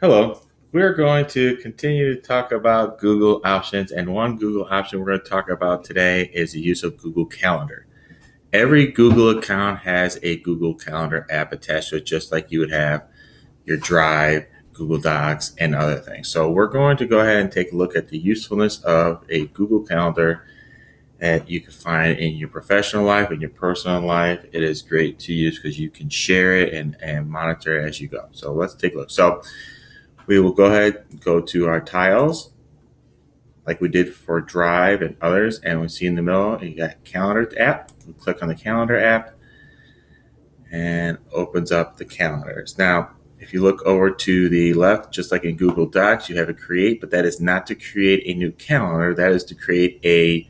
Hello. We're going to continue to talk about Google options, and one Google option we're going to talk about today is the use of Google Calendar. Every Google account has a Google Calendar app attached to it, just like you would have your Drive, Google Docs, and other things. So we're going to go ahead and take a look at the usefulness of a Google Calendar that you can find in your professional life and your personal life. It is great to use because you can share it and monitor it as you go. So let's take a look. So we will go ahead and go to our tiles like we did for Drive and others. And we see in the middle, you got Calendar app. We click on the Calendar app and opens up the calendars. Now, if you look over to the left, just like in Google Docs, you have a create, but that is not to create a new calendar. That is to create a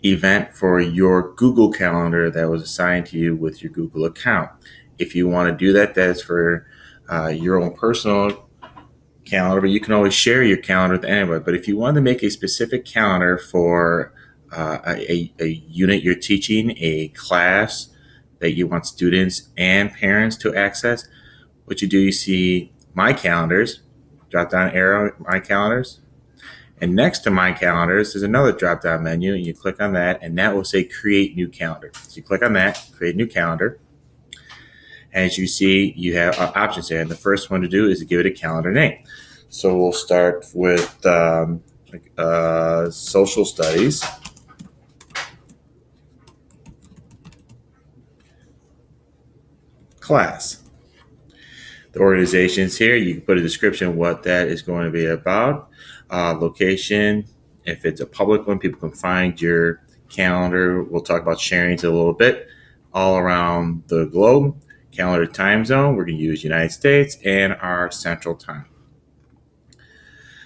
event for your Google Calendar that was assigned to you with your Google account. If you want to do that, that is for your own personal calendar, but you can always share your calendar with anybody. But if you want to make a specific calendar for a unit you're teaching, a class that you want students and parents to access, what you do, you see My Calendars, drop down arrow, My Calendars. And next to My Calendars is another drop down menu, and you click on that, and that will say Create New Calendar. So you click on that, Create New Calendar. As you see, you have options there. And the first one to do is to give it a calendar name. So we'll start with social studies. Class. The organizations here, you can put a description of what that is going to be about. Location, if it's a public one, people can find your calendar. We'll talk about sharing it a little bit all around the globe. Calendar time zone, we're going to use United States and our central time.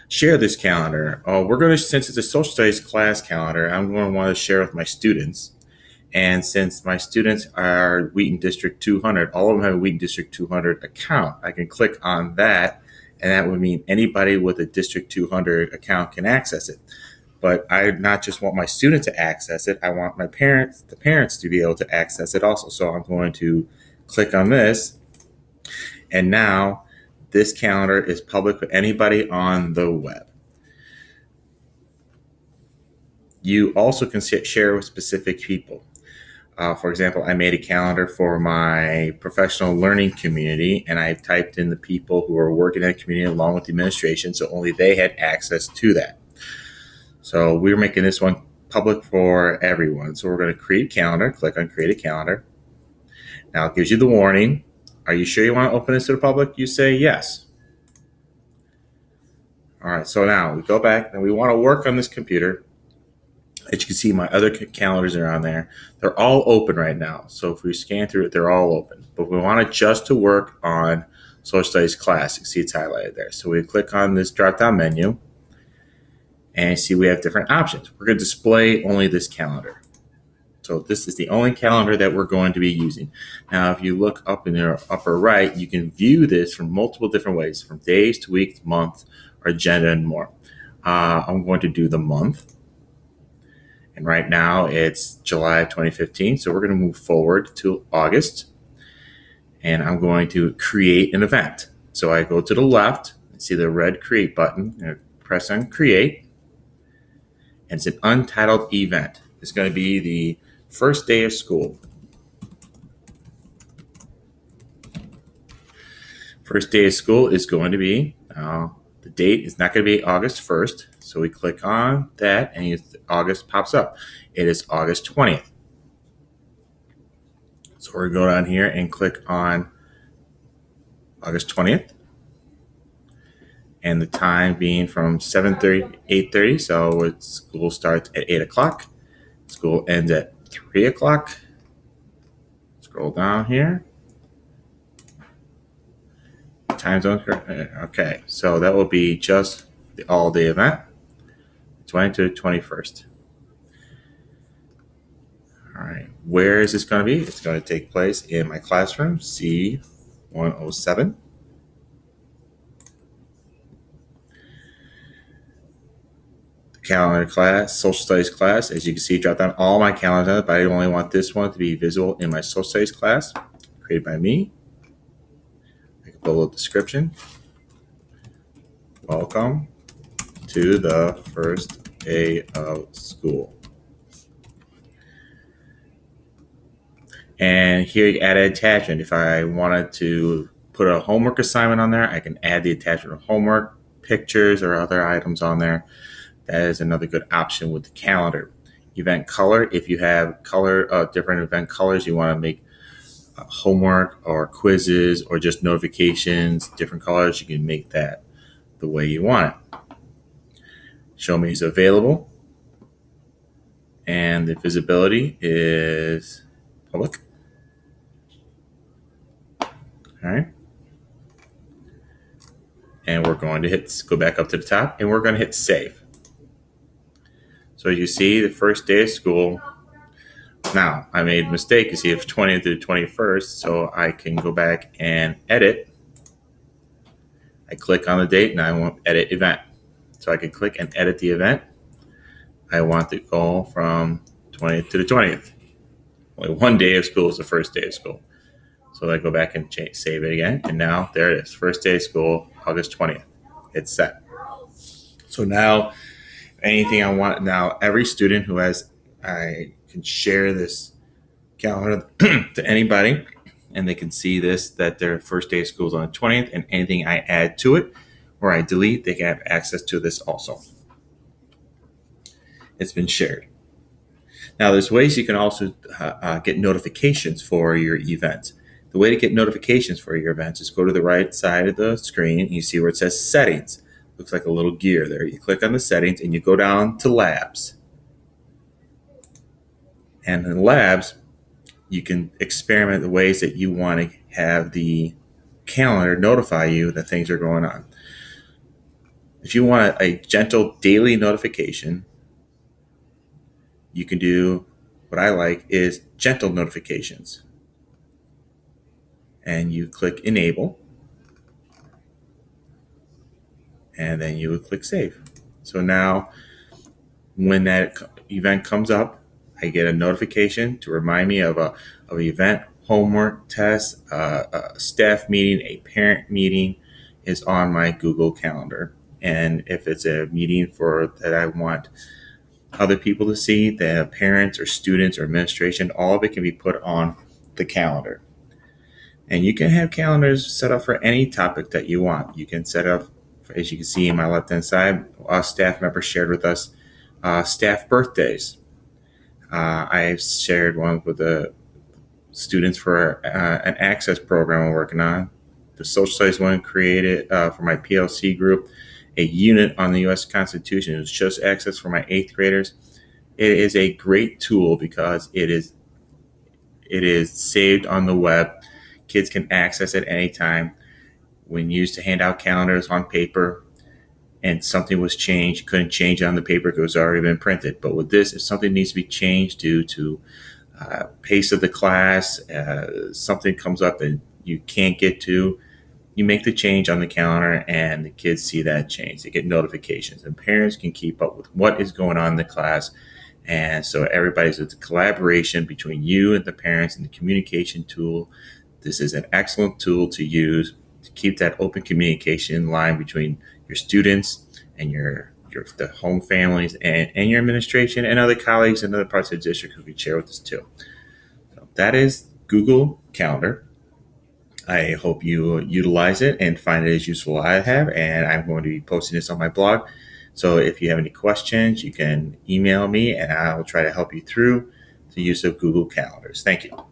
Share this calendar. We're going to, since it's a social studies class calendar, I'm going to want to share with my students. And since my students are Wheaton District 200, all of them have a Wheaton District 200 account. I can click on that, and that would mean anybody with a District 200 account can access it. But I not just want my students to access it, I want the parents to be able to access it also. So I'm going to click on this, and now this calendar is public for anybody on the web. You also can share with specific people. For example, I made a calendar for my professional learning community, and I typed in the people who are working in that community along with the administration, so only they had access to that. So we're making this one public for everyone. So we're going to create a calendar, click on Create a Calendar. Now it gives you the warning. Are you sure you want to open this to the public? You say yes. All right, so now we go back and we want to work on this computer. As you can see, my other calendars are on there. They're all open right now. So if we scan through it, they're all open. But we want it just to work on social studies class. You can see it's highlighted there. So we click on this drop-down menu and see we have different options. We're going to display only this calendar. So this is the only calendar that we're going to be using. Now, if you look up in the upper right, you can view this from multiple different ways, from days to weeks, month, or agenda, and more. I'm going to do the month. And right now it's July of 2015. So we're going to move forward to August. And I'm going to create an event. So I go to the left and see the red create button. And press on create. And it's an untitled event. It's going to be the first day of school. First day of school is going to be, the date is not going to be August 1st. So we click on that and August pops up. It is August 20th. So we're going to go down here and click on August 20th. And the time being from 7:30 to 8:30. So school starts at 8 o'clock. School ends at 3 o'clock. Scroll down here. Time zone. Okay, so that will be just the all-day event, 20 to 21st. All right, where is this going to be? It's going to take place in my classroom, C107. The calendar class, social studies class. As you can see, drop down all my calendars, but I only want this one to be visible in my social studies class, created by me. I can put a little description. Welcome to the first day of school. And here you add an attachment. If I wanted to put a homework assignment on there, I can add the attachment of homework, pictures, or other items on there. That is another good option with the calendar. Event color, if you have different event colors, you want to make homework or quizzes or just notifications, different colors, you can make that the way you want it. Show me is available, and the visibility is public. All right. And we're going to go back up to the top, and we're going to hit save. So you see the first day of school. Now, I made a mistake. You see it's 20th to the 21st, so I can go back and edit. I click on the date, and I want edit event. So I can click and edit the event. I want to go from 20th to the 20th. Only one day of school is the first day of school. So I go back and save it again, and now there it is. First day of school, August 20th. It's set. So now, anything I want, now every student I can share this calendar to anybody, and they can see that their first day of school is on the 20th, and anything I add to it or I delete, they can have access to this also. It's been shared. Now, there's ways you can also get notifications for your events. The way to get notifications for your events is go to the right side of the screen, and you see where it says settings. Looks like a little gear there. You click on the settings, and you go down to labs. And in labs, you can experiment the ways that you want to have the calendar notify you that things are going on. If you want a gentle daily notification, you can do what I like is gentle notifications. And you click enable, and then you would click save. So now when that event comes up, I get a notification to remind me of an event, homework, test, a staff meeting, a parent meeting is on my Google Calendar. And if it's a meeting that I want other people to see, the parents or students or administration, all of it can be put on the calendar. And you can have calendars set up for any topic that you want. You can set up, as you can see in my left-hand side, a staff member shared with us staff birthdays. I've shared one with the students for an access program I'm working on. The social studies one created for my PLC group, a unit on the U.S. Constitution. It's just access for my 8th graders. It is a great tool because it is saved on the web. Kids can access it anytime. When used to hand out calendars on paper and something was changed, you couldn't change it on the paper because it was already been printed. But with this, if something needs to be changed due to pace of the class, something comes up that you can't get to, you make the change on the calendar and the kids see that change. They get notifications, and parents can keep up with what is going on in the class. And so it's a collaboration between you and the parents and the communication tool. This is an excellent tool to use to keep that open communication line between your students and the home families and your administration and other colleagues in other parts of the district who can share with us too. So that is Google Calendar. I hope you utilize it and find it as useful as I have, and I'm going to be posting this on my blog. So if you have any questions, you can email me and I'll try to help you through the use of Google Calendars. Thank you.